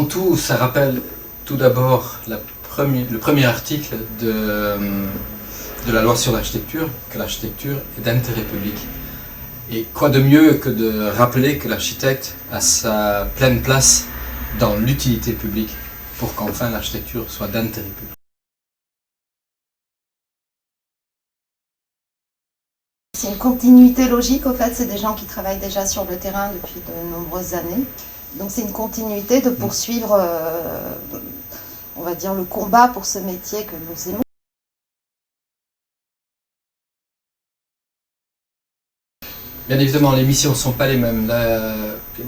Avant tout, ça rappelle tout d'abord le premier article de la loi sur l'architecture, que l'architecture est d'intérêt public. Et quoi de mieux que de rappeler que l'architecte a sa pleine place dans l'utilité publique pour qu'enfin l'architecture soit d'intérêt public. C'est une continuité logique, au fait, c'est des gens qui travaillent déjà sur le terrain depuis de nombreuses années. Donc c'est une continuité de poursuivre, on va dire, le combat pour ce métier que nous aimons. Bien évidemment, les missions ne sont pas les mêmes, là,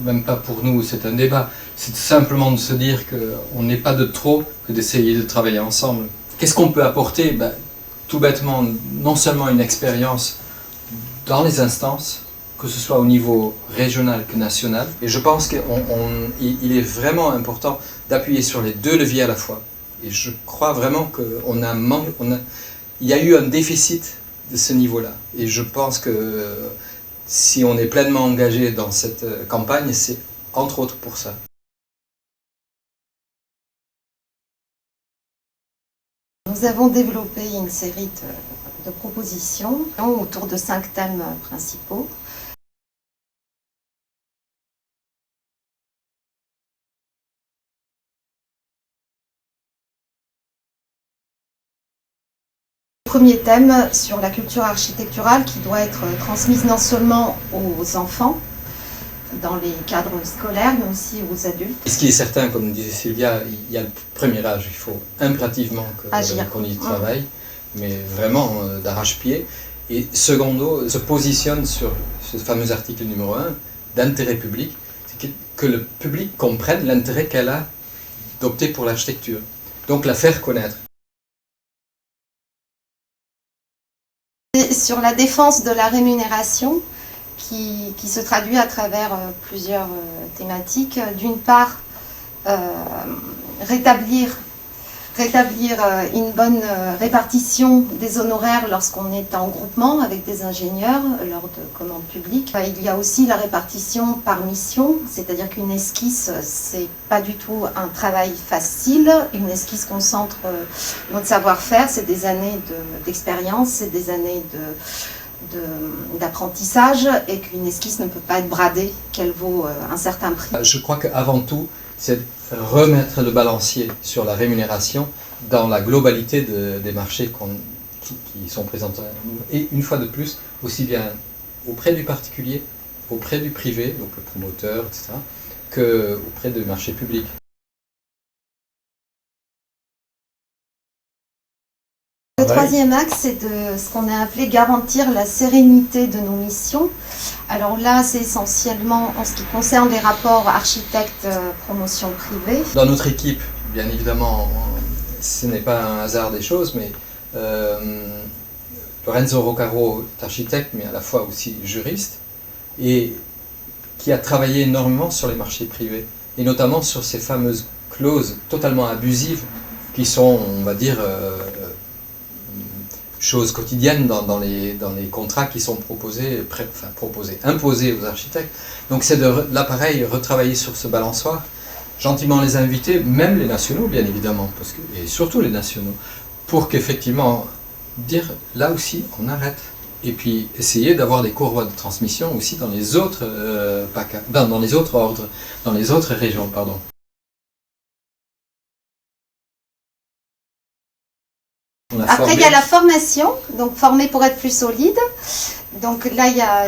même pas pour nous, c'est un débat. C'est simplement de se dire qu'on n'est pas de trop que d'essayer de travailler ensemble. Qu'est-ce qu'on peut apporter? Tout bêtement, non seulement une expérience dans les instances, que ce soit au niveau régional que national. Et je pense qu'il est vraiment important d'appuyer sur les deux leviers à la fois. Et je crois vraiment qu'il y a eu un déficit de ce niveau-là. Et je pense que si on est pleinement engagé dans cette campagne, c'est entre autres pour ça. Nous avons développé une série de propositions autour de 5 thèmes principaux. Premier thème sur la culture architecturale qui doit être transmise non seulement aux enfants, dans les cadres scolaires, mais aussi aux adultes. Et ce qui est certain, comme disait Sylvia, il y a le premier âge, il faut impérativement qu'on y travaille, mais vraiment d'arrache-pied. Et secondo, se positionne sur ce fameux article numéro 1 d'intérêt public, c'est que le public comprenne l'intérêt qu'elle a d'opter pour l'architecture, donc la faire connaître. Et sur la défense de la rémunération, qui se traduit à travers plusieurs thématiques. D'une part, rétablir une bonne répartition des honoraires lorsqu'on est en groupement avec des ingénieurs lors de commandes publiques. Il y a aussi la répartition par mission, c'est-à-dire qu'une esquisse, c'est pas du tout un travail facile. Une esquisse concentre notre savoir-faire, c'est des années d'expérience, c'est des années d'apprentissage, et qu'une esquisse ne peut pas être bradée, qu'elle vaut un certain prix. Je crois qu'avant tout, c'est remettre le balancier sur la rémunération dans la globalité des marchés qui sont présentés à nous. Et une fois de plus, aussi bien auprès du particulier, auprès du privé, donc le promoteur, etc., qu'auprès du marché public. Le troisième axe, c'est de ce qu'on a appelé garantir la sérénité de nos missions. Alors là, c'est essentiellement en ce qui concerne les rapports architecte-promotion privée. Dans notre équipe, bien évidemment, ce n'est pas un hasard des choses, mais Lorenzo Roccaro est architecte, mais à la fois aussi juriste, et qui a travaillé énormément sur les marchés privés, et notamment sur ces fameuses clauses totalement abusives qui sont, on va dire, choses quotidiennes dans les contrats qui sont imposés aux architectes. Donc c'est là pareil, retravailler sur ce balançoire, gentiment les inviter, même les nationaux bien évidemment, et surtout les nationaux, pour qu'effectivement dire là aussi on arrête. Et puis essayer d'avoir des courroies de transmission aussi dans les autres dans les autres ordres, dans les autres régions, pardon. Après, il y a la formation, donc former pour être plus solide. Donc là, il y a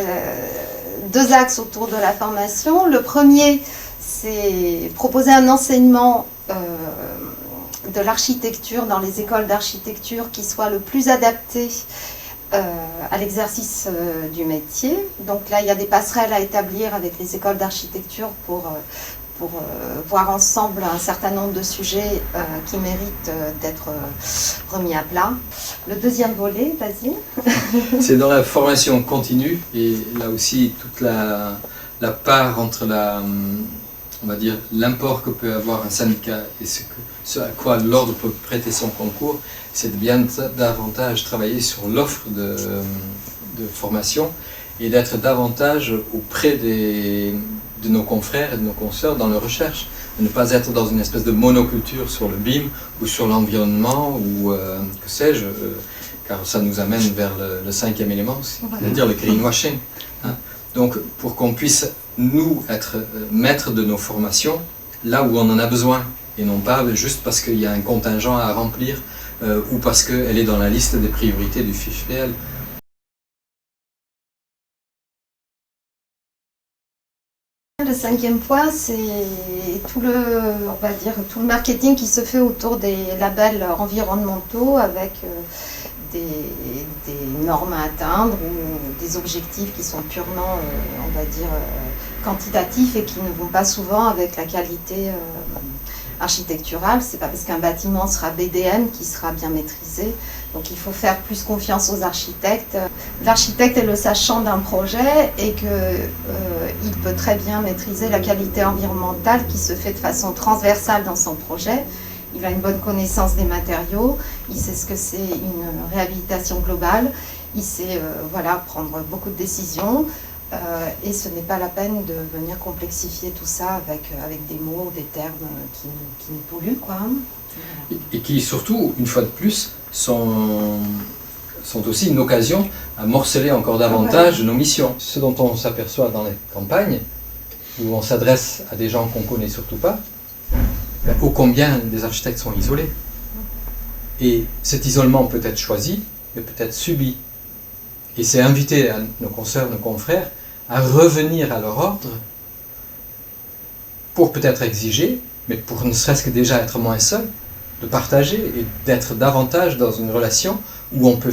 2 axes autour de la formation. Le premier, c'est proposer un enseignement de l'architecture dans les écoles d'architecture qui soit le plus adapté à l'exercice du métier. Donc là, il y a des passerelles à établir avec les écoles d'architecture pour voir ensemble un certain nombre de sujets qui méritent d'être remis à plat. Le deuxième volet, vas-y. C'est dans la formation continue, et là aussi toute la part entre on va dire, l'import que peut avoir un syndicat et ce à quoi l'ordre peut prêter son concours, c'est de bien davantage travailler sur l'offre de de formation et d'être davantage auprès de nos confrères et de nos consoeurs dans leur recherche. De ne pas être dans une espèce de monoculture sur le BIM ou sur l'environnement ou que sais-je, car ça nous amène vers le cinquième élément aussi, c'est-à-dire le greenwashing. Hein. Donc pour qu'on puisse, nous, être maîtres de nos formations là où on en a besoin, et non pas juste parce qu'il y a un contingent à remplir ou parce qu'elle est dans la liste des priorités du FIFPL. Le cinquième point, c'est tout le marketing qui se fait autour des labels environnementaux avec des normes à atteindre ou des objectifs qui sont purement, quantitatifs et qui ne vont pas souvent avec la qualité architecturale. C'est pas parce qu'un bâtiment sera BDM qu'il sera bien maîtrisé. Donc il faut faire plus confiance aux architectes. L'architecte est le sachant d'un projet et qu'il peut très bien maîtriser la qualité environnementale qui se fait de façon transversale dans son projet. Il a une bonne connaissance des matériaux, il sait ce que c'est une réhabilitation globale, il sait prendre beaucoup de décisions et ce n'est pas la peine de venir complexifier tout ça avec des mots, des termes qui nous polluent, quoi. Et qui surtout, une fois de plus, sont aussi une occasion à morceler encore davantage nos missions. Ce dont on s'aperçoit dans les campagnes, où on s'adresse à des gens qu'on ne connaît surtout pas, ô combien des architectes sont isolés. Et cet isolement peut être choisi, mais peut être subi. Et c'est inviter nos consoeurs, nos confrères, à revenir à leur ordre, pour peut-être exiger, mais pour ne serait-ce que déjà être moins seul, de partager et d'être davantage dans une relation où on peut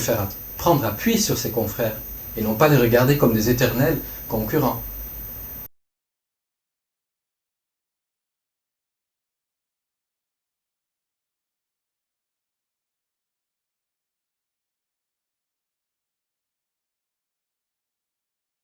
prendre appui sur ses confrères et non pas les regarder comme des éternels concurrents.